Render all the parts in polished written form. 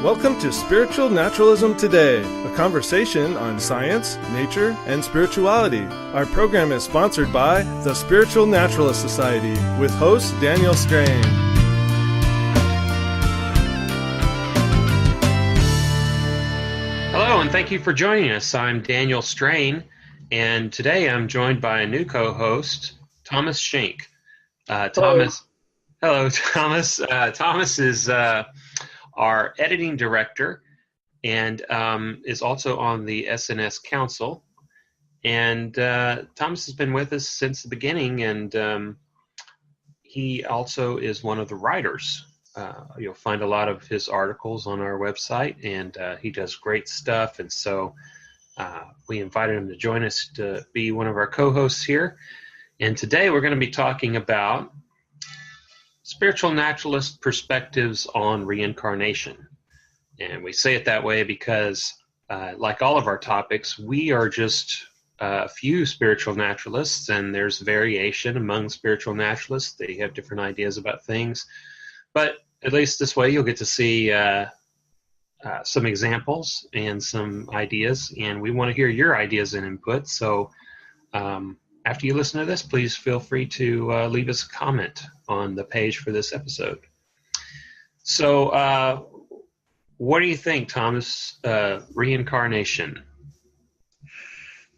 Welcome to Spiritual Naturalism Today, a conversation on science, nature, and spirituality. Our program is sponsored by the Spiritual Naturalist Society with host Daniel Strain. Hello, and thank you for joining us. I'm Daniel Strain, and today I'm joined by a new co-host, Thomas Schenk. Hello, Thomas. Thomas is our editing director and is also on the SNS Council. And Thomas has been with us since the beginning, and he also is one of the writers. You'll find a lot of his articles on our website, and he does great stuff. And so we invited him to join us to be one of our co-hosts here. And today we're going to be talking about spiritual naturalist perspectives on reincarnation. And we say it that way because, like all of our topics, we are just a few spiritual naturalists, and there's variation among spiritual naturalists. They have different ideas about things. But at least this way you'll get to see some examples and some ideas, and we want to hear your ideas and input. So after you listen to this, please feel free to leave us a comment on the page for this episode. So what do you think, Thomas, reincarnation?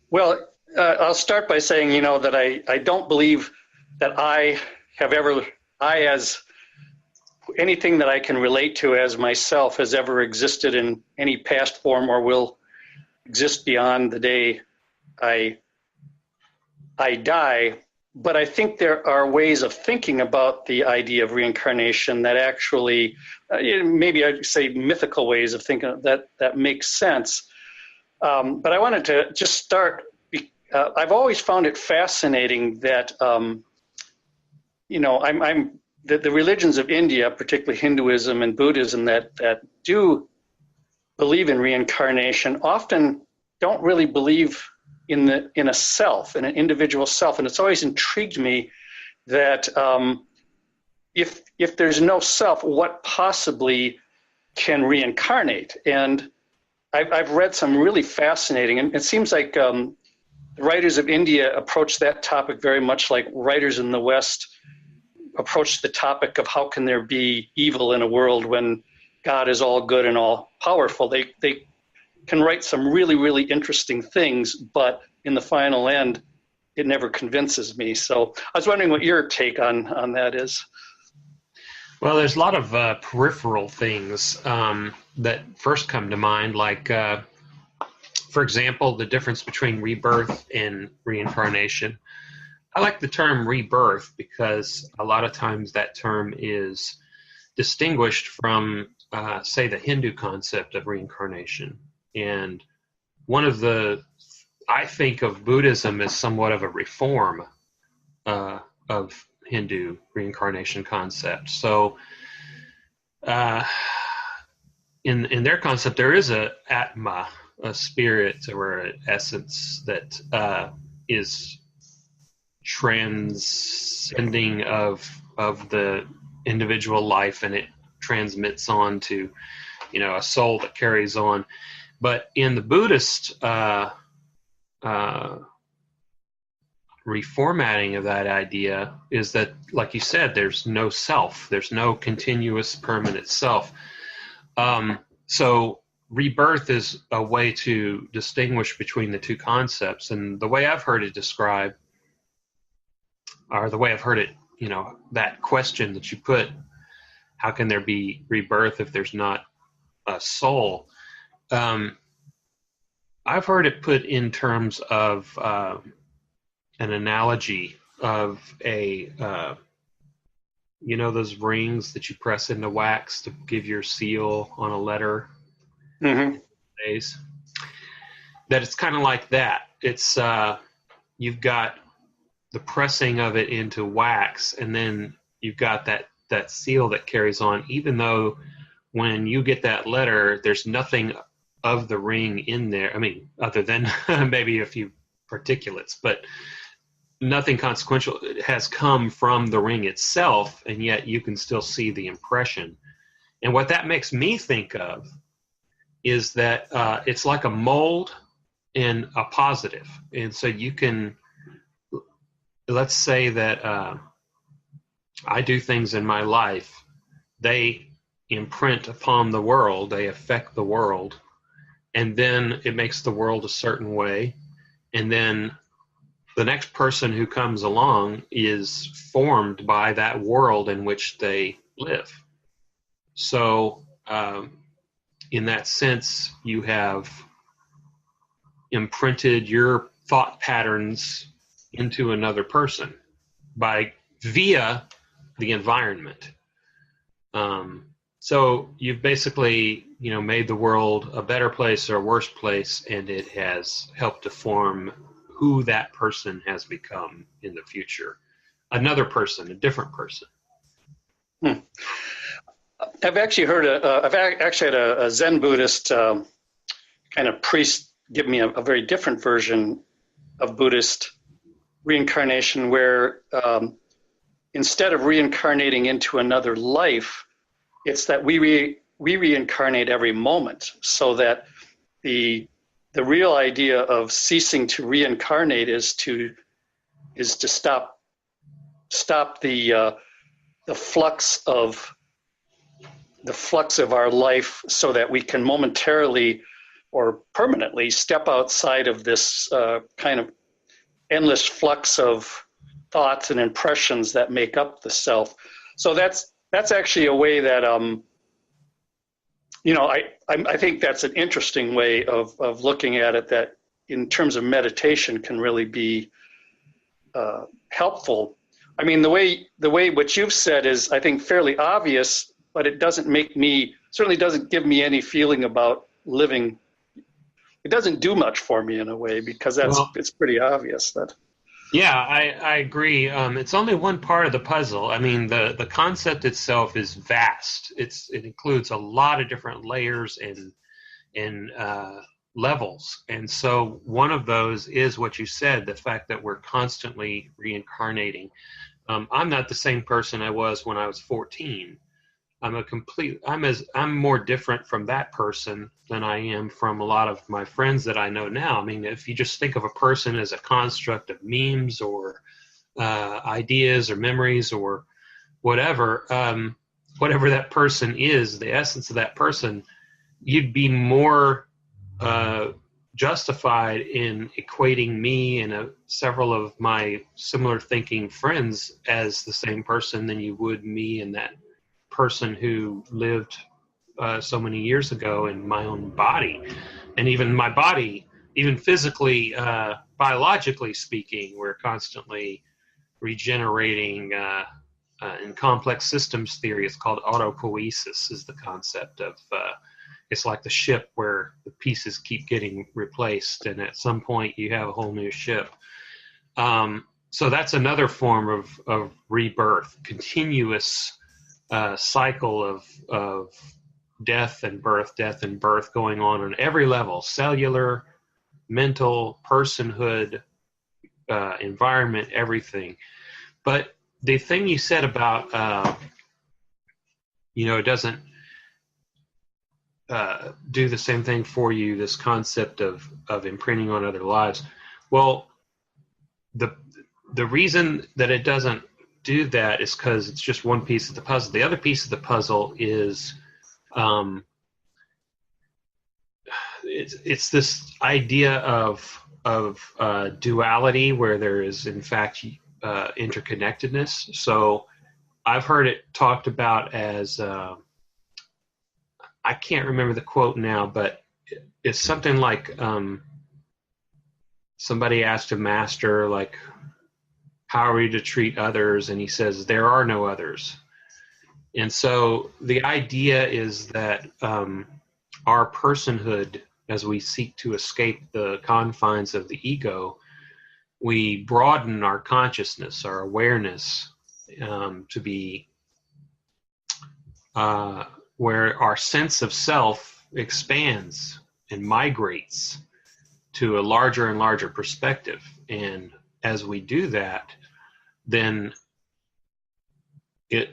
Well, I'll start by saying, that I don't believe that as anything that I can relate to as myself has ever existed in any past form or will exist beyond the day I die. But I think there are ways of thinking about the idea of reincarnation that actually, maybe I'd say mythical ways of thinking that makes sense. But I wanted to just start. I've always found it fascinating that, the religions of India, particularly Hinduism and Buddhism, that do believe in reincarnation, often don't really believe in a self, in an individual self. And it's always intrigued me that if there's no self, what possibly can reincarnate? And I've read some really fascinating, and it seems like the writers of India approach that topic very much like writers in the West approach the topic of how can there be evil in a world when God is all good and all powerful. They can write some really, really interesting things, but in the final end, it never convinces me. So I was wondering what your take on that is. Well, there's a lot of peripheral things that first come to mind, like, for example, the difference between rebirth and reincarnation. I like the term rebirth because a lot of times that term is distinguished from, say, the Hindu concept of reincarnation. And I think of Buddhism as somewhat of a reform of Hindu reincarnation concept. So in their concept, there is a atma, a spirit or an essence that is transcending of the individual life, and it transmits on to a soul that carries on. But in the Buddhist reformatting of that idea is that, like you said, there's no self, there's no continuous permanent self. So rebirth is a way to distinguish between the two concepts. And the way I've heard it described, or the way I've heard it, that question that you put, how can there be rebirth if there's not a soul? I've heard it put in terms of an analogy of those rings that you press into wax to give your seal on a letter. Mm-hmm. That it's kind of like that. It's you've got the pressing of it into wax, and then you've got that seal that carries on, even though when you get that letter, there's nothing of the ring in there. I mean, other than maybe a few particulates, but nothing consequential has come from the ring itself, and yet you can still see the impression. And what that makes me think of is that it's like a mold and a positive. And so you can, let's say that I do things in my life, they imprint upon the world, they affect the world, and then it makes the world a certain way. And then the next person who comes along is formed by that world in which they live. So, in that sense, you have imprinted your thought patterns into another person via the environment. So you've basically, made the world a better place or a worse place, and it has helped to form who that person has become in the future. Another person, a different person. I've actually heard had a Zen Buddhist kind of priest give me a very different version of Buddhist reincarnation, where instead of reincarnating into another life, it's that we reincarnate every moment, so that the real idea of ceasing to reincarnate is to stop the flux of our life, so that we can momentarily or permanently step outside of this kind of endless flux of thoughts and impressions that make up the self. So that's actually a way that I think that's an interesting way of looking at it, that in terms of meditation can really be helpful. I mean, the way what you've said is, I think, fairly obvious, but it certainly doesn't give me any feeling about living. It doesn't do much for me in a way, because it's pretty obvious that. Yeah, I agree. It's only one part of the puzzle. I mean, the concept itself is vast. It includes a lot of different layers and levels. And so one of those is what you said, the fact that we're constantly reincarnating. I'm not the same person I was when I was 14. I'm more different from that person than I am from a lot of my friends that I know now. I mean, if you just think of a person as a construct of memes or ideas or memories or whatever that person is, the essence of that person, you'd be more justified in equating me and several of my similar thinking friends as the same person than you would me and that person who lived so many years ago in my own body. And even my body, even physically, biologically speaking, we're constantly regenerating. In complex systems theory, it's called autopoiesis, is the concept of it's like the ship where the pieces keep getting replaced, and at some point you have a whole new ship. So that's another form of rebirth, continuous cycle of death and birth going on every level: cellular, mental, personhood, environment, everything. But the thing you said about it doesn't do the same thing for you, this concept of imprinting on other lives. Well, the reason that it doesn't do that is because it's just one piece of the puzzle. The other piece of the puzzle is it's this idea of duality, where there is in fact interconnectedness. So I've heard it talked about as I can't remember the quote now, but it's something like somebody asked a master, like, how are we to treat others? And he says, there are no others. And so the idea is that our personhood, as we seek to escape the confines of the ego, we broaden our consciousness, our awareness, to be where our sense of self expands and migrates to a larger and larger perspective. And as we do that, then the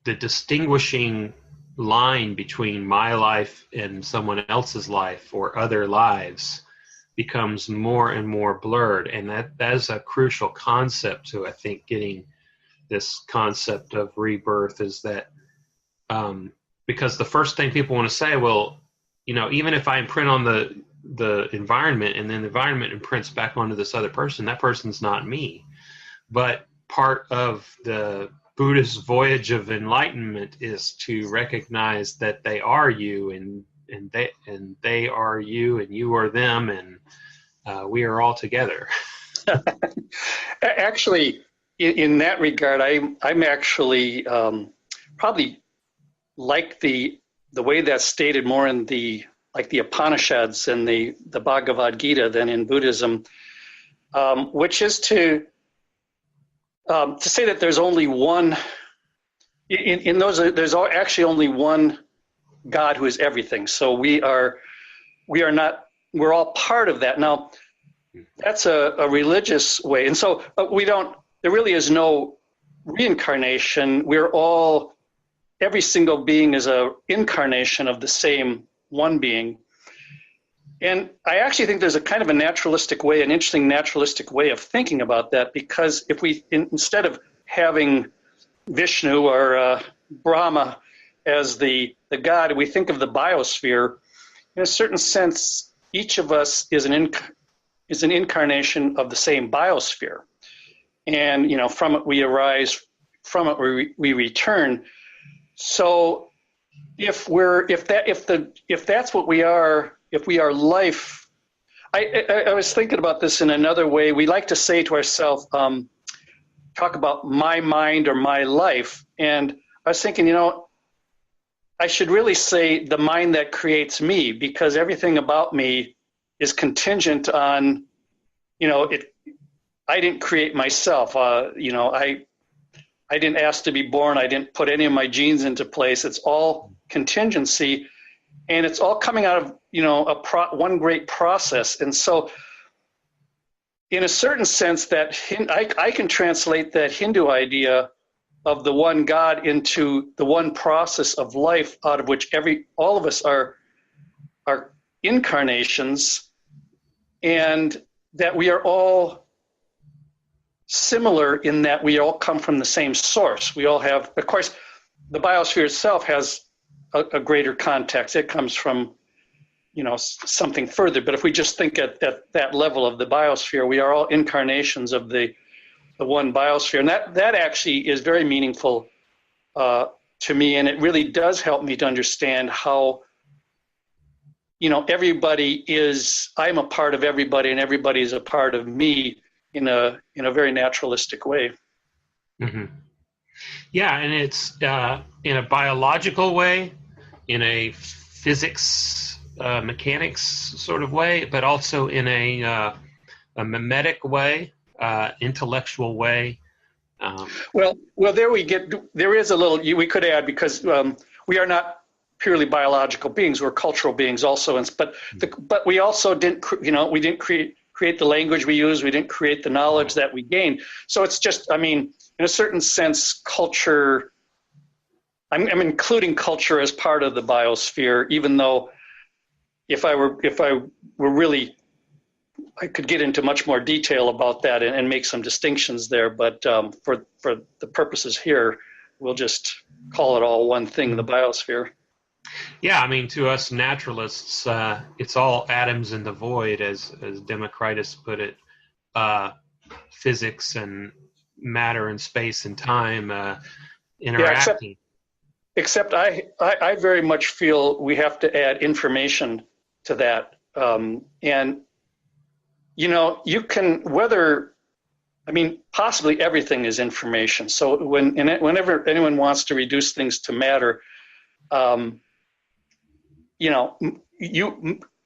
distinguishing line between my life and someone else's life or other lives becomes more and more blurred. And that is a crucial concept to, I think, getting this concept of rebirth, is that because the first thing people want to say, well, even if I imprint on the environment and then the environment imprints back onto this other person, that person's not me. But part of the Buddhist voyage of enlightenment is to recognize that they are you, and they are you, and you are them, and we are all together. Actually, in that regard, I'm actually probably like the way that's stated more in the Upanishads and the Bhagavad Gita than in Buddhism, which is to say that there's only one. In those, there's actually only one God who is everything. So we are not. We're all part of that. Now, that's a religious way, and so we don't. There really is no reincarnation. We're all. Every single being is a incarnation of the same one being. And I actually think there's a kind of a naturalistic way, an interesting naturalistic way of thinking about that, because if we, instead of having Vishnu or Brahma as the God, we think of the biosphere, in a certain sense, each of us is an incarnation of the same biosphere. And, from it we arise, from it we return. So if that's what we are, if we are life, I was thinking about this in another way. We like to say to ourselves, talk about my mind or my life. And I was thinking, I should really say the mind that creates me, because everything about me is contingent on, I didn't create myself. I didn't ask to be born. I didn't put any of my genes into place. It's all contingency, and it's all coming out of one great process. And so, in a certain sense, that I can translate that Hindu idea of the one God into the one process of life, out of which all of us are incarnations, and that we are all similar in that we all come from the same source. We all have, of course, the biosphere itself has a greater context. It comes from, something further. But if we just think at that level of the biosphere, we are all incarnations of the one biosphere. And that actually is very meaningful to me. And it really does help me to understand how, everybody I'm a part of everybody, and everybody is a part of me, in a very naturalistic way. Mm-hmm. Yeah, and it's in a biological way, in a physics, mechanics sort of way, but also in a mimetic way, intellectual way. Well, there is a little, we could add, because we are not purely biological beings, we're cultural beings also, but we also didn't, we didn't create the language we use. We didn't create the knowledge that we gained. So it's just, in a certain sense, culture, I'm including culture as part of the biosphere, even though if I were really, I could get into much more detail about that and make some distinctions there. But for the purposes here, we'll just call it all one thing, the biosphere. Yeah, to us naturalists, it's all atoms in the void, as Democritus put it. Physics and matter and space and time interacting. Yeah, except I very much feel we have to add information to that. And, you can, possibly everything is information. So whenever anyone wants to reduce things to matter,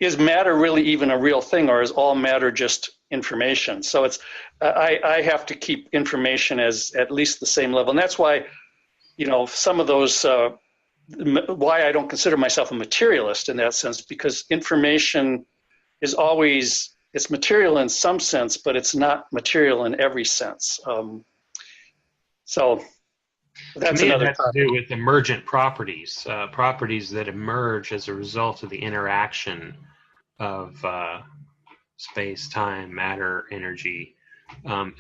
is matter really even a real thing, or is all matter just information? So it's, I have to keep information as at least the same level. And that's why, some of those, why I don't consider myself a materialist in that sense, because information is always, it's material in some sense, but it's not material in every sense. So That's to me, it another has to topic. do with emergent properties, properties that emerge as a result of the interaction of space, time, matter, energy.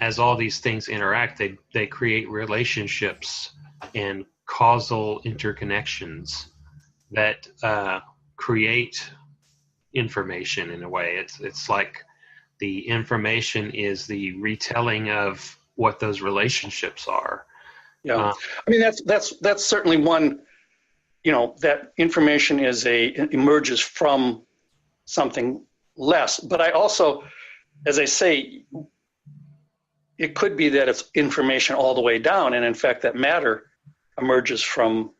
As all these things interact, they create relationships and causal interconnections that create information in a way. It's like the information is the retelling of what those relationships are. Yeah, I mean that's certainly one. That information emerges from something less. But I also, as I say, it could be that it's information all the way down, and in fact, that matter emerges from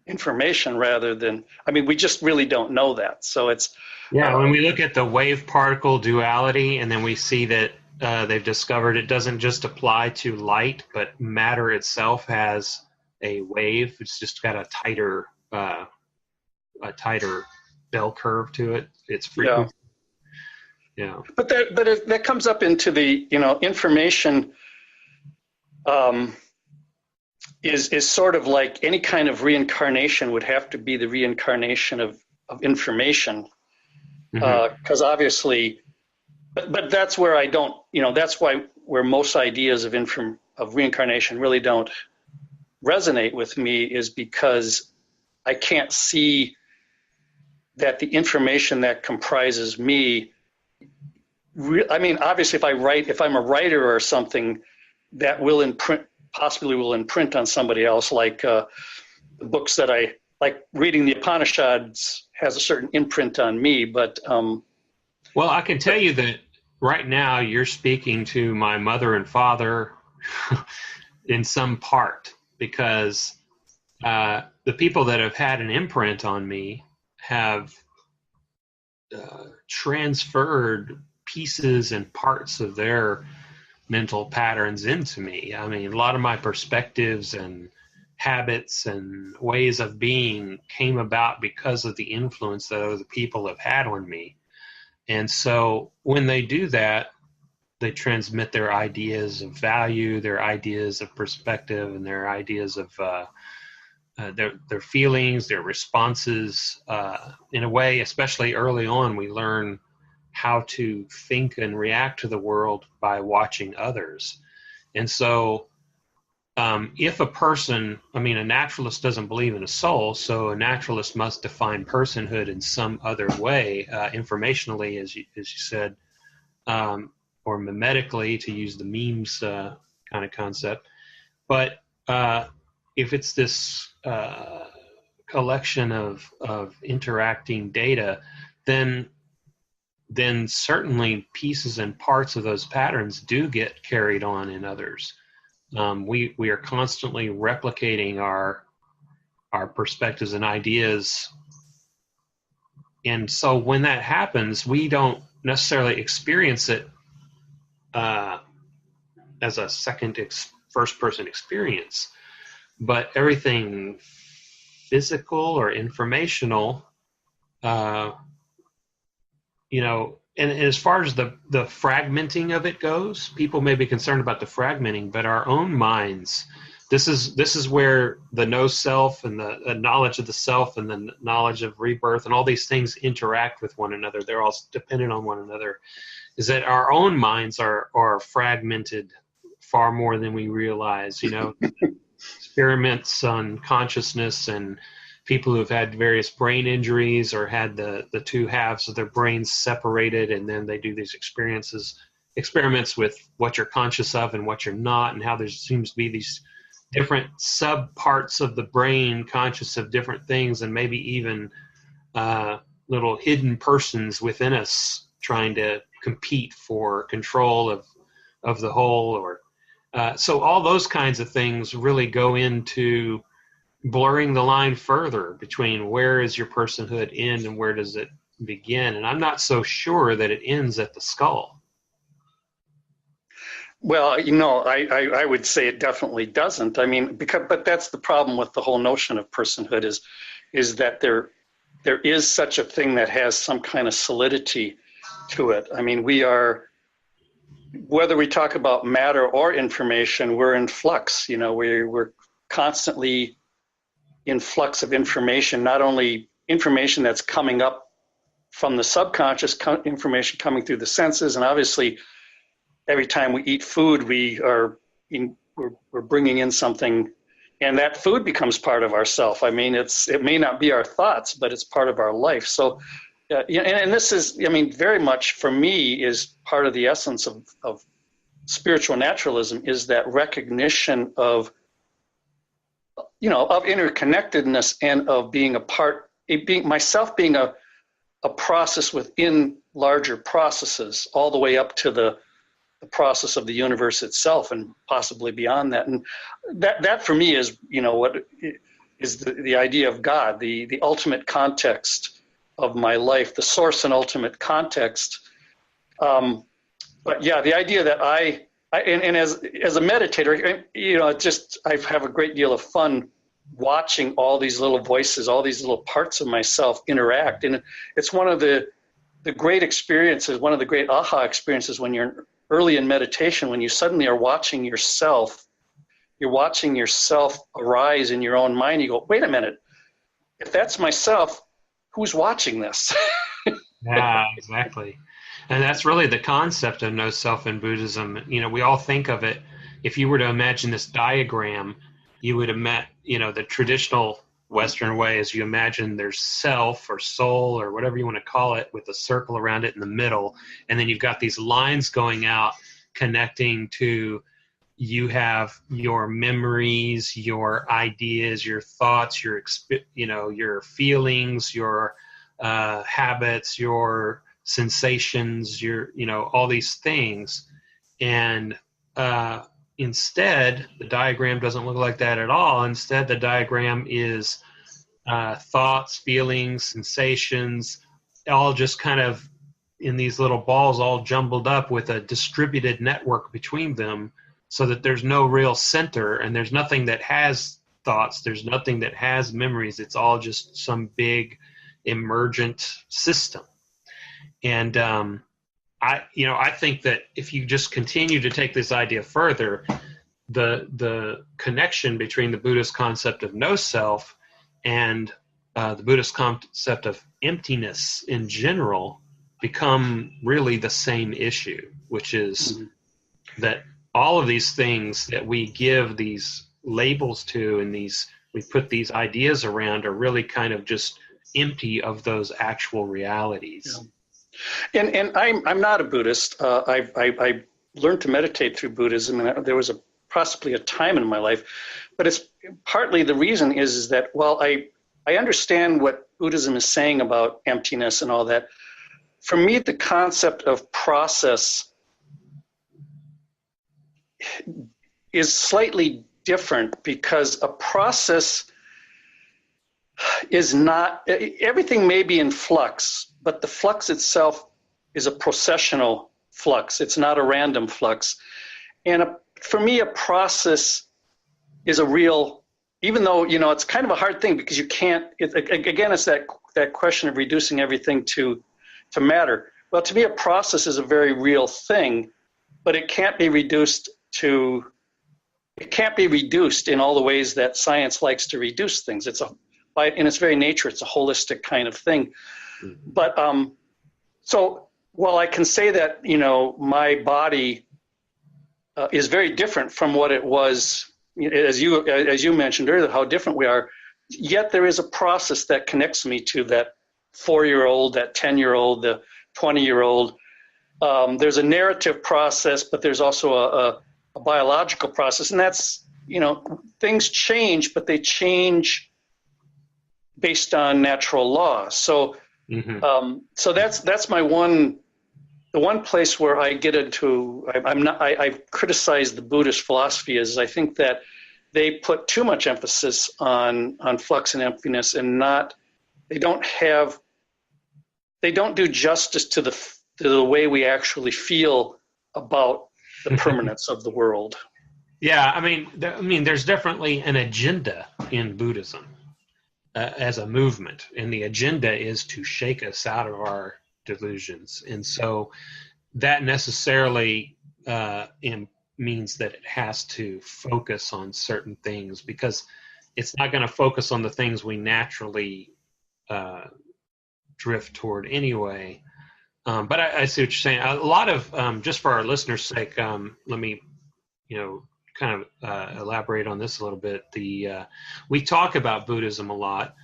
information rather than. I mean, we just really don't know that. So it's. Yeah, when we look at the wave-particle duality, and then we see that they've discovered it doesn't just apply to light, but matter itself has a wave. It's just got a tighter bell curve to it. Its frequency. Yeah. But that comes up into the information is sort of like any kind of reincarnation would have to be the reincarnation of information. Because obviously, but that's where I don't, that's where most ideas of reincarnation really don't resonate with me, is because I can't see that the information that comprises me. I mean, obviously, if I'm a writer or something, that possibly will imprint on somebody else, like the books that I like reading the Upanishads has a certain imprint on me, but well, I can tell you that right now you're speaking to my mother and father in some part, because the people that have had an imprint on me have transferred pieces and parts of their mental patterns into me. I mean, a lot of my perspectives and habits and ways of being came about because of the influence that other people have had on me. And so when they do that, they transmit their ideas of value, their ideas of perspective, and their ideas of their feelings, their responses. In a way, especially early on, we learn how to think and react to the world by watching others. And so if a person, I mean, a naturalist doesn't believe in a soul, so a naturalist must define personhood in some other way, informationally, as you said, or mimetically, to use the memes kind of concept. But if it's this collection of interacting data, then certainly pieces and parts of those patterns do get carried on in others. We are constantly replicating our perspectives and ideas. And so when that happens, we don't necessarily experience it as a first-person experience, but everything physical or informational, and as far as the fragmenting of it goes, people may be concerned about the fragmenting, but our own minds, this is where the no self and the knowledge of the self and the knowledge of rebirth and all these things interact with one another. They're all dependent on one another. Is that our own minds are fragmented far more than we realize. Experiments on consciousness and people who've had various brain injuries or had the two halves of their brains separated, and then they do these experiments with what you're conscious of and what you're not, and how there seems to be these different sub parts of the brain conscious of different things, and maybe even little hidden persons within us trying to compete for control of the whole. Or so all those kinds of things really go into blurring the line further between where is your personhood end and where does it begin. And I'm not so sure that it ends at the skull. Well, I would say it definitely doesn't. I mean, but that's the problem with the whole notion of personhood is that there is such a thing that has some kind of solidity to it. I mean, we are, whether we talk about matter or information, we're in flux. We're constantly in flux of information, not only information that's coming up from the subconscious, information coming through the senses, and obviously every time we eat food, we're bringing in something, and that food becomes part of ourself. I mean, it may not be our thoughts, but it's part of our life. So, and this is, I mean, very much for me is part of the essence of spiritual naturalism, is that recognition of, of interconnectedness and of being a part, being a process within larger processes, all the way up to the process of the universe itself and possibly beyond that. And that for me is, what is the idea of God, the ultimate context of my life, the source and ultimate context. But yeah, the idea that I as a meditator, I have a great deal of fun watching all these little voices, all these little parts of myself interact. And it's one of the great experiences, one of the great aha experiences when you're early in meditation, when you suddenly are watching yourself, arise in your own mind. You go, wait a minute, if that's myself, who's watching this? Yeah, exactly. And that's really the concept of no self in Buddhism. We all think of it. If you were to imagine this diagram, you would imagine, the traditional Western way is you imagine there's self or soul or whatever you want to call it with a circle around it in the middle. And then you've got these lines going out connecting to, you have your memories, your ideas, your thoughts, your feelings, your habits, your sensations, all these things. And instead, the diagram doesn't look like that at all. Instead, the diagram is thoughts, feelings, sensations, all just kind of in these little balls all jumbled up with a distributed network between them, so that there's no real center and there's nothing that has thoughts, there's nothing that has memories. It's all just some big emergent system. And I think that if you just continue to take this idea further, the connection between the Buddhist concept of no self and the Buddhist concept of emptiness in general become really the same issue, which is that all of these things that we give these labels to and we put these ideas around are really kind of just empty of those actual realities. Yeah. And I'm not a Buddhist. I learned to meditate through Buddhism, and there was possibly a time in my life, but it's partly the reason is that while I understand what Buddhism is saying about emptiness and all that, for me the concept of process is slightly different, because a process is not, everything may be in flux, but the flux itself is a processional flux. It's not a random flux. And for me, a process is a real, even though, it's kind of a hard thing, because you can't, again, it's that question of reducing everything to matter. Well, to me, a process is a very real thing, but it can't be reduced in all the ways that science likes to reduce things. In its very nature, it's a holistic kind of thing. Mm-hmm. But so while I can say that, my body is very different from what it was, as you mentioned earlier, how different we are, yet there is a process that connects me to that 4-year-old, that 10-year-old, the 20-year-old. There's a narrative process, but there's also a biological process, and that's, things change, but they change based on natural law. So, so that's the one place where I get into. I've criticized the Buddhist philosophy is I think that they put too much emphasis on flux and emptiness, and they don't do justice to the way we actually feel about the permanence of the world. Yeah, I mean, there's definitely an agenda in Buddhism as a movement, and the agenda is to shake us out of our delusions. And so that necessarily means that it has to focus on certain things, because it's not going to focus on the things we naturally drift toward anyway. But I see what you're saying. A lot of, just for our listeners' sake, let me, kind of elaborate on this a little bit. We talk about Buddhism a lot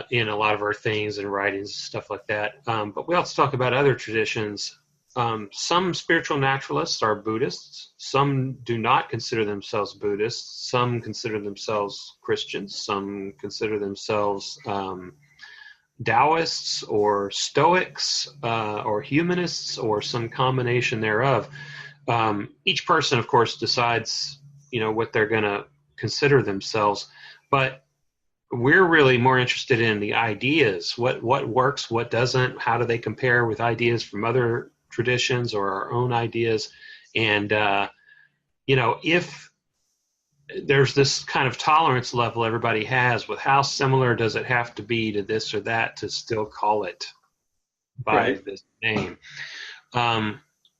in a lot of our things and writings and stuff like that. But we also talk about other traditions. Some spiritual naturalists are Buddhists. Some do not consider themselves Buddhists. Some consider themselves Christians. Some consider themselves Taoists or Stoics or Humanists or some combination thereof. Each person, of course, decides, what they're going to consider themselves. But we're really more interested in the ideas. What works, what doesn't, how do they compare with ideas from other traditions or our own ideas. And, if there's this kind of tolerance level everybody has with how similar does it have to be to this or that to still call it by this name.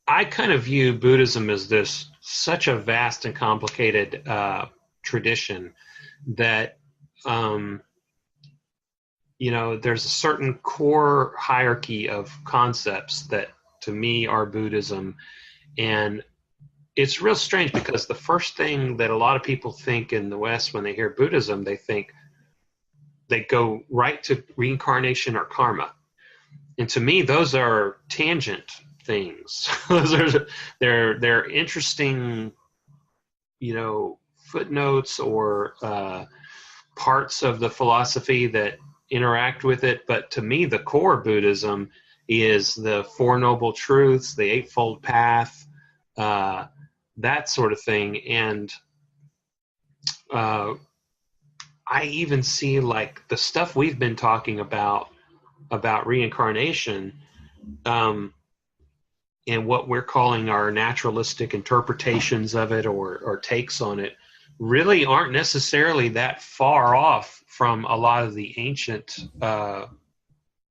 I kind of view Buddhism as such a vast and complicated tradition that, there's a certain core hierarchy of concepts that to me are Buddhism. And it's real strange because the first thing that a lot of people think in the West when they hear Buddhism, they go right to reincarnation or karma. And to me, those are tangent things. they're interesting, footnotes or parts of the philosophy that interact with it. But to me, the core Buddhism is the Four Noble Truths, the Eightfold Path, that sort of thing. And I even see like the stuff we've been talking about reincarnation, and what we're calling our naturalistic interpretations of it or takes on it really aren't necessarily that far off from a lot of the ancient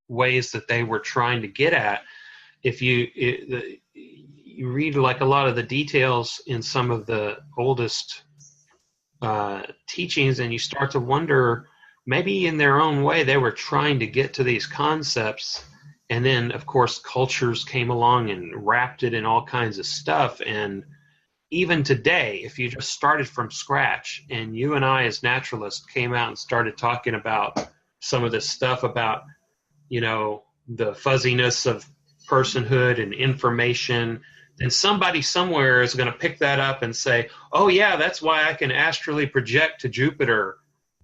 ways that they were trying to get at. If you read like a lot of the details in some of the oldest teachings, and you start to wonder, maybe in their own way they were trying to get to these concepts, and then of course cultures came along and wrapped it in all kinds of stuff. And even today, if you just started from scratch and you and I as naturalists came out and started talking about some of this stuff about the fuzziness of personhood and information, then somebody somewhere is going to pick that up and say, oh yeah, that's why I can astrally project to Jupiter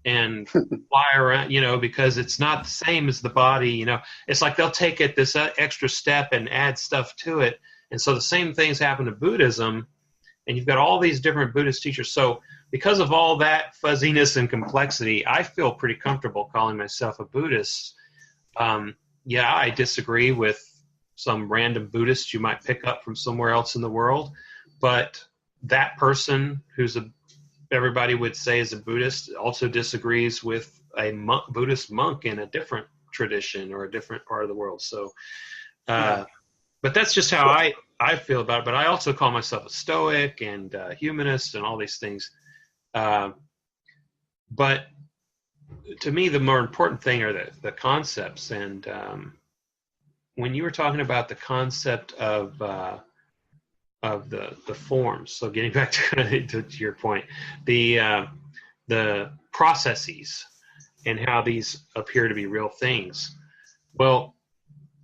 and fly around, because it's not the same as the body. It's like they'll take it this extra step and add stuff to it. And so the same things happen to Buddhism, and you've got all these different Buddhist teachers. So because of all that fuzziness and complexity, I feel pretty comfortable calling myself a Buddhist. Yeah, I disagree with some random Buddhist you might pick up from somewhere else in the world, but that person who's everybody would say is a Buddhist also disagrees with a Buddhist monk in a different tradition or a different part of the world. So, but that's just how I feel about it. But I also call myself a Stoic and humanist and all these things. But to me, the more important thing are the concepts. And when you were talking about the concept of the forms, so getting back to your point, the processes and how these appear to be real things. Well,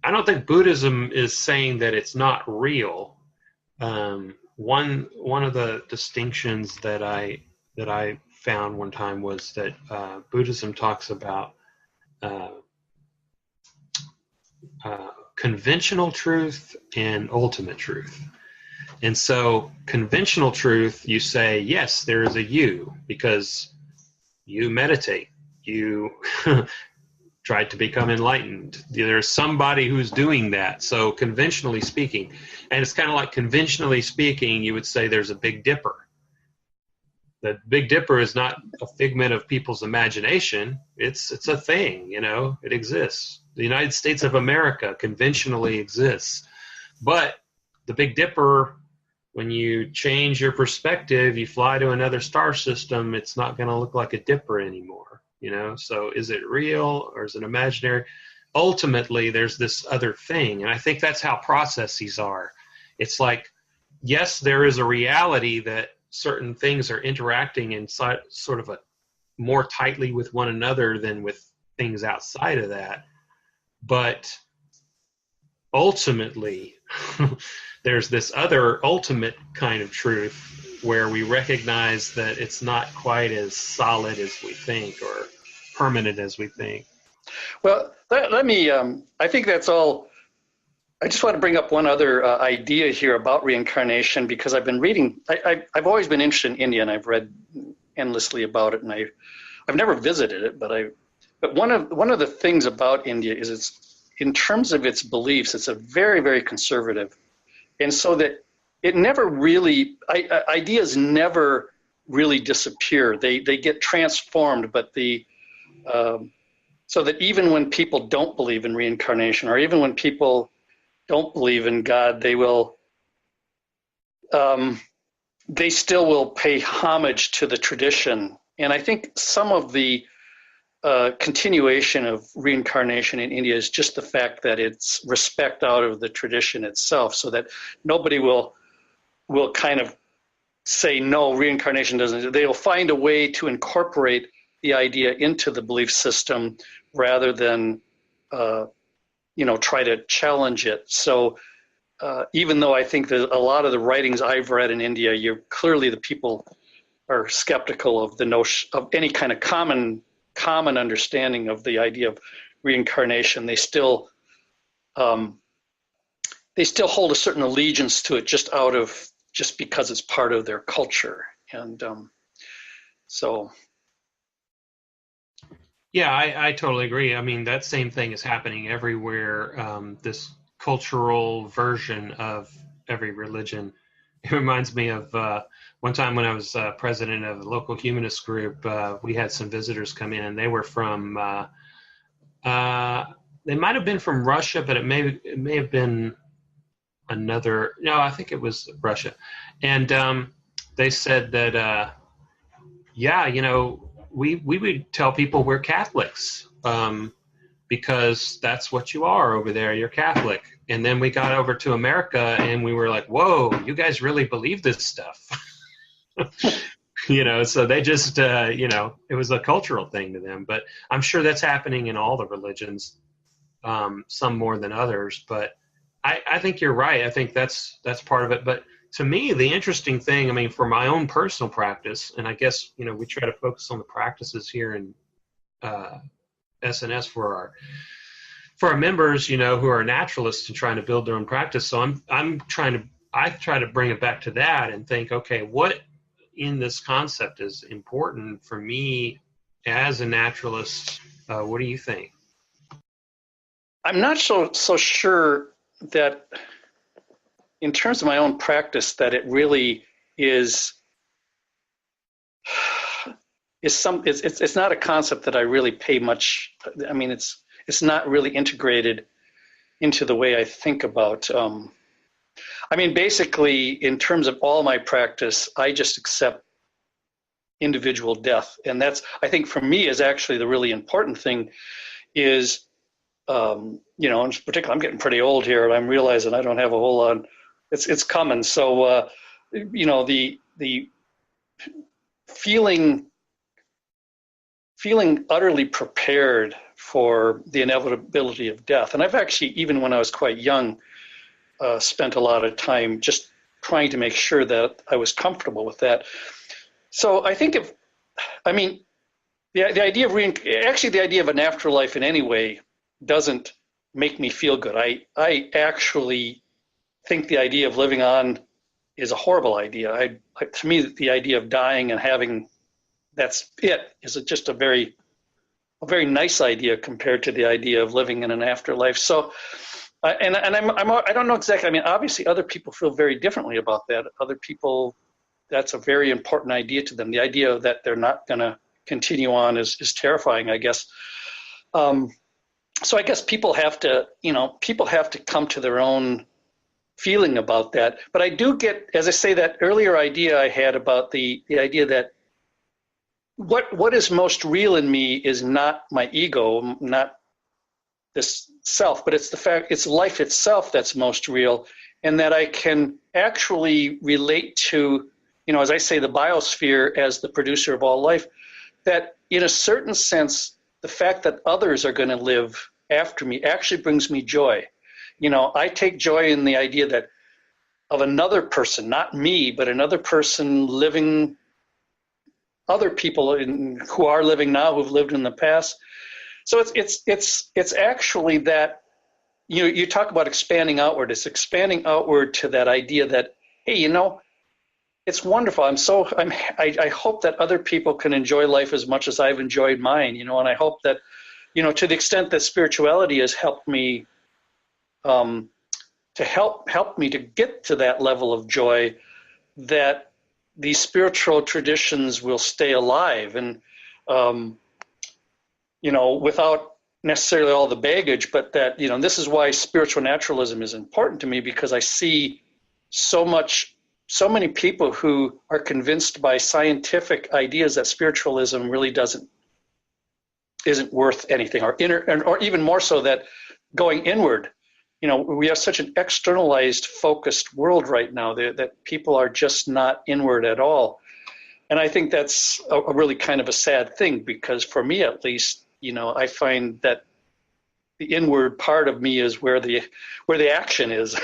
I don't think Buddhism is saying that it's not real. One of the distinctions that I found one time was that Buddhism talks about conventional truth and ultimate truth. And so conventional truth, you say, yes, there is a you because you meditate. You tried to become enlightened. There's somebody who's doing that. So conventionally speaking, and it's kind of like conventionally speaking, you would say there's a Big Dipper. The Big Dipper is not a figment of people's imagination. It's a thing, it exists. The United States of America conventionally exists. But the Big Dipper when you change your perspective, you fly to another star system, it's not going to look like a dipper anymore, you know? So is it real or is it imaginary? Ultimately, there's this other thing. And I think that's how processes are. It's like, yes, there is a reality that certain things are interacting inside sort of a more tightly with one another than with things outside of that. But ultimately, there's this other ultimate kind of truth where we recognize that it's not quite as solid as we think or permanent as we think. Well, let me, I think that's all. I just want to bring up one other idea here about reincarnation, because I've been reading, I've always been interested in India, and I've read endlessly about it, and I've never visited it, but one of the things about India is it's, in terms of its beliefs, it's a very, very conservative. And so that it never really, ideas never really disappear. They get transformed, but so that even when people don't believe in reincarnation, or even when people don't believe in God, they still will pay homage to the tradition. And I think some of the continuation of reincarnation in India is just the fact that it's respect out of the tradition itself, so that nobody will kind of say, no, reincarnation doesn't. They'll find a way to incorporate the idea into the belief system rather than try to challenge it. So even though I think that a lot of the writings I've read in India, clearly the people are skeptical of the notion of any kind of common understanding of the idea of reincarnation. They still hold a certain allegiance to it just because it's part of their culture. And so. Yeah, I totally agree. I mean, that same thing is happening everywhere. This cultural version of every religion. It reminds me of one time when I was president of the local humanist group. We had some visitors come in, and they were from. They might have been from Russia, but it may have been another. No, I think it was Russia, and they said that we would tell people we're Catholics because that's what you are over there. You're Catholic. And then we got over to America and we were like, whoa, you guys really believe this stuff. So they just, it was a cultural thing to them. But I'm sure that's happening in all the religions, some more than others. But I think you're right. I think that's part of it. But to me, the interesting thing, I mean, for my own personal practice, and I guess, we try to focus on the practices here in SNS for our members, who are naturalists and trying to build their own practice. So I try to bring it back to that and think, okay, what in this concept is important for me as a naturalist? What do you think? I'm not so sure that in terms of my own practice, that it really is it's not a concept that I really pay much. I mean, it's not really integrated into the way I think about. Basically, in terms of all my practice, I just accept individual death, and that's, I think, for me, is actually the really important thing. Is in particular, I'm getting pretty old here, and I'm realizing I don't have a whole lot. It's coming. So, the feeling utterly prepared for the inevitability of death. And I've actually, even when I was quite young, spent a lot of time just trying to make sure that I was comfortable with that. So I think the idea of the idea of an afterlife in any way doesn't make me feel good. I actually think the idea of living on is a horrible idea. To me, the idea of dying and having that's it is just a very nice idea compared to the idea of living in an afterlife. So, I don't know exactly. I mean, obviously, other people feel very differently about that. Other people, that's a very important idea to them. The idea that they're not going to continue on is terrifying, I guess. So I guess people have to come to their own feeling about that. But I do get, as I say, that earlier idea I had about the idea that what is most real in me is not my ego, not this self, but it's the fact, it's life itself that's most real, and that I can actually relate to, as I say, the biosphere as the producer of all life, that in a certain sense, the fact that others are going to live after me actually brings me joy. I take joy in the idea that of another person, not me, but another person living, other people who are living now, who've lived in the past. So it's actually that, you talk about expanding outward. It's expanding outward to that idea that, hey, it's wonderful. I hope that other people can enjoy life as much as I've enjoyed mine, and I hope that, to the extent that spirituality has helped me, to help me to get to that level of joy, that these spiritual traditions will stay alive, and without necessarily all the baggage, but that, this is why spiritual naturalism is important to me, because I see so many people who are convinced by scientific ideas that spiritualism really isn't worth anything, or even more so that going inward, we have such an externalized, focused world right now that people are just not inward at all. And I think that's a really kind of a sad thing, because for me, at least, I find that the inward part of me is where the action is.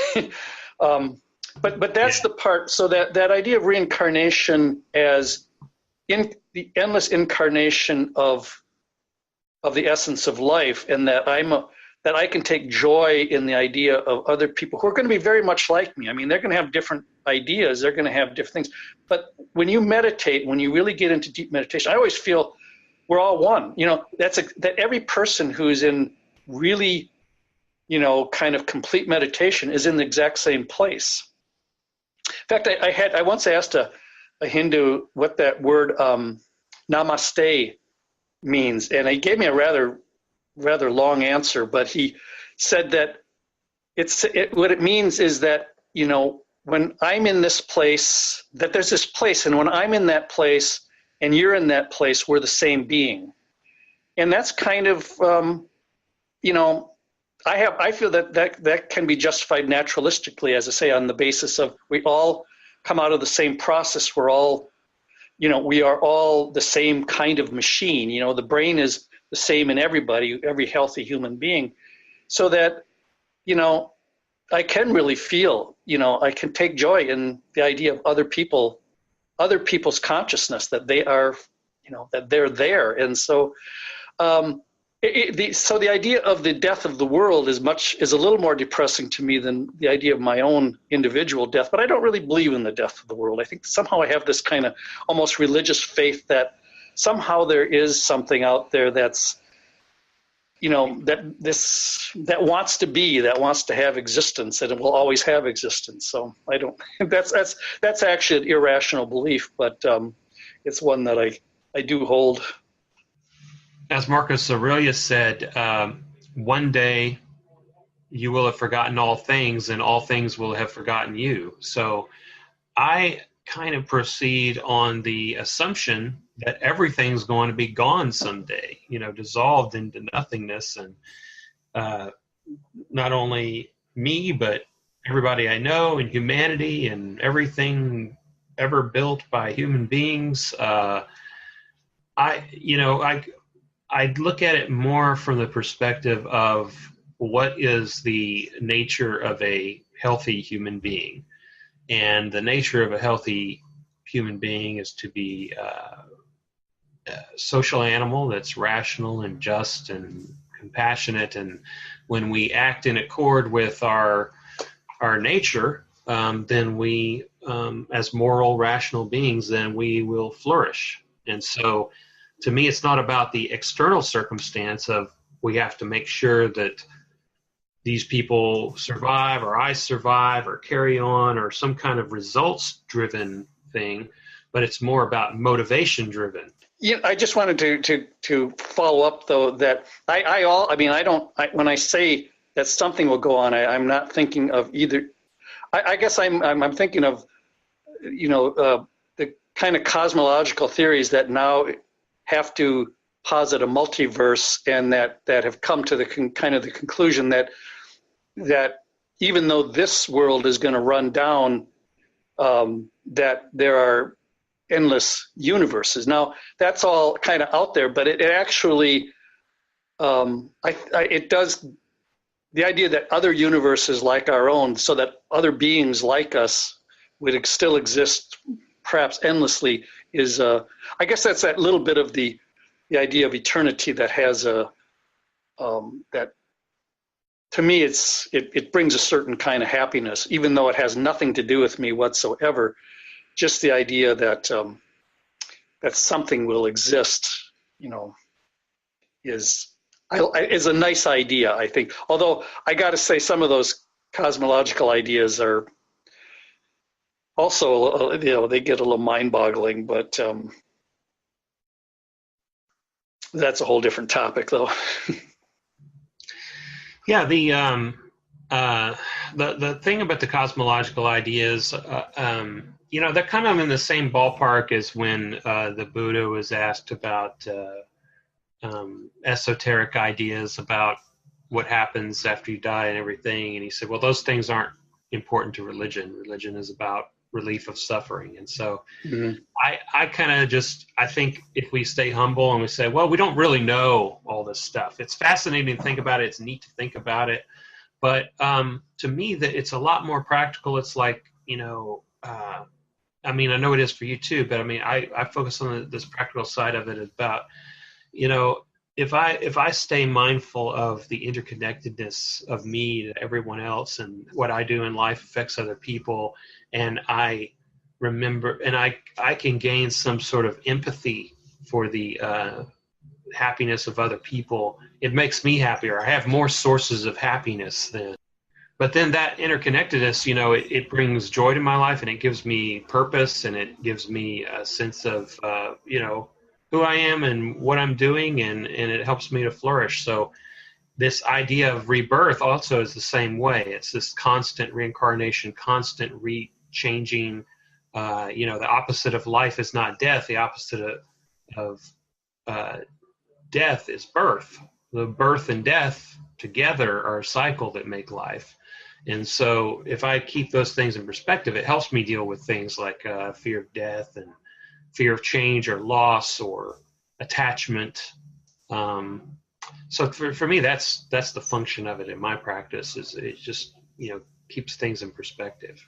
But that's the part. So that idea of reincarnation as in the endless incarnation of the essence of life, and that that I can take joy in the idea of other people who are going to be very much like me. I mean, they're going to have different ideas. They're going to have different things. But when you meditate, when you really get into deep meditation, I always feel we're all one. That every person who's in really, kind of complete meditation is in the exact same place. In fact, I once asked a Hindu what that word namaste means, and he gave me a rather long answer, but he said that what it means is that, when I'm in this place, that there's this place, and when I'm in that place and you're in that place, we're the same being. And that's kind of, I feel that can be justified naturalistically, as I say, on the basis of we all come out of the same process. We're all, we are all the same kind of machine. The brain is the same in everybody, every healthy human being, so that, I can really feel, I can take joy in the idea of other people's consciousness, that they are, that they're there. And so, so the idea of the death of the world is a little more depressing to me than the idea of my own individual death. But I don't really believe in the death of the world. I think somehow I have this kind of almost religious faith that somehow there is something out there that's, that wants to be, that wants to have existence, and it will always have existence. So I don't. That's actually an irrational belief, but it's one that I do hold. As Marcus Aurelius said, one day you will have forgotten all things, and all things will have forgotten you. So I kind of proceed on the assumption that everything's going to be gone someday, dissolved into nothingness. And not only me, but everybody I know, and humanity, and everything ever built by human beings. I look at it more from the perspective of what is the nature of a healthy human being. And the nature of a healthy human being is to be a social animal that's rational and just and compassionate. And when we act in accord with our nature, then we, as moral, rational beings, then we will flourish. And so to me, it's not about the external circumstance of we have to make sure that these people survive, or I survive, or carry on, or some kind of results-driven thing, but it's more about motivation-driven. Yeah, I just wanted to follow up though that when I say that something will go on, I'm not thinking of either. I guess I'm thinking of, the kind of cosmological theories that now have to posit a multiverse, and that have come to the kind of the conclusion that even though this world is going to run down, that there are endless universes. Now that's all kind of out there, but it actually, it does, the idea that other universes like our own, so that other beings like us would still exist perhaps endlessly, is I guess that's that little bit of the idea of eternity that has that, to me, it brings a certain kind of happiness, even though it has nothing to do with me whatsoever. Just the idea that that something will exist, is a nice idea, I think. Although I got to say, some of those cosmological ideas are also, they get a little mind-boggling. But that's a whole different topic, though. Yeah, the thing about the cosmological ideas, they're kind of in the same ballpark as when the Buddha was asked about esoteric ideas about what happens after you die and everything, and he said, well, those things aren't important to religion. Religion is about relief of suffering. And so I kind of I think if we stay humble and we say, well, we don't really know all this stuff. It's fascinating to think about it. It's neat to think about it. But to me, that it's a lot more practical. It's like, I know it is for you too, but I focus on this practical side of it about, if I stay mindful of the interconnectedness of me to everyone else, and what I do in life affects other people, and I remember, and I can gain some sort of empathy for the happiness of other people, it makes me happier. I have more sources of happiness then. But then that interconnectedness, it brings joy to my life, and it gives me purpose, and it gives me a sense of, who I am and what I'm doing, and it helps me to flourish. So this idea of rebirth also is the same way. It's this constant reincarnation, constant changing. The opposite of life is not death. The opposite of death is birth. The birth and death together are a cycle that make life. And so if I keep those things in perspective, it helps me deal with things like fear of death and fear of change or loss or attachment. So for me, that's the function of it in my practice, is it just, keeps things in perspective.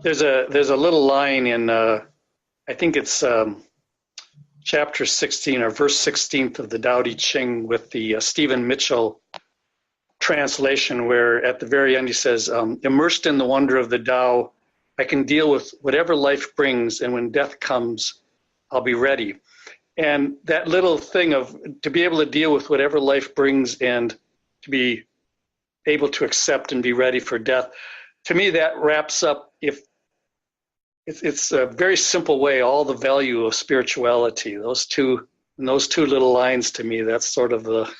There's a little line in, I think it's chapter 16 or verse 16th of the Tao Te Ching with the Stephen Mitchell translation, where at the very end he says, immersed in the wonder of the Tao, I can deal with whatever life brings, and when death comes, I'll be ready. And that little thing of to be able to deal with whatever life brings and to be able to accept and be ready for death, to me that wraps up, if it's a very simple way, all the value of spirituality. Those two little lines, to me, that's sort of the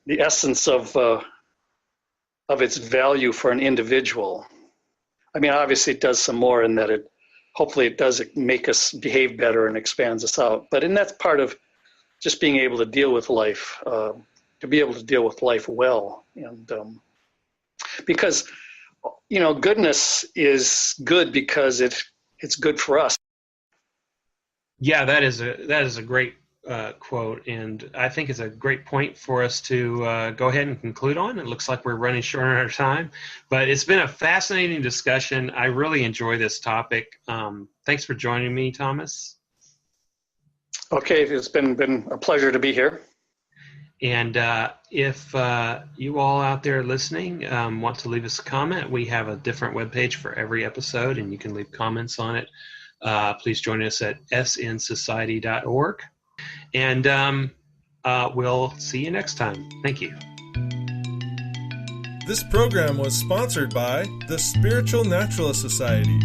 the essence of its value for an individual. Obviously it does some more in that hopefully it does make us behave better and expands us out. But that's part of just being able to deal with life, to be able to deal with life well. And because, goodness is good because it's good for us. Yeah, that is a great quote, and I think it's a great point for us to go ahead and conclude on. It looks like we're running short on our time, but it's been a fascinating discussion. I really enjoy this topic. Thanks for joining me, Thomas. Okay, it's been a pleasure to be here. And if you all out there listening want to leave us a comment, we have a different webpage for every episode, and you can leave comments on it. Please join us at snsociety.org. And we'll see you next time. Thank you. This program was sponsored by the Spiritual Naturalist Society.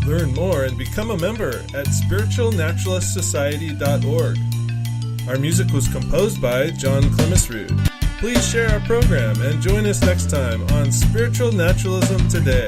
Learn more and become a member at spiritualnaturalistsociety.org. Our music was composed by John Clemisrude. Please share our program and join us next time on Spiritual Naturalism Today.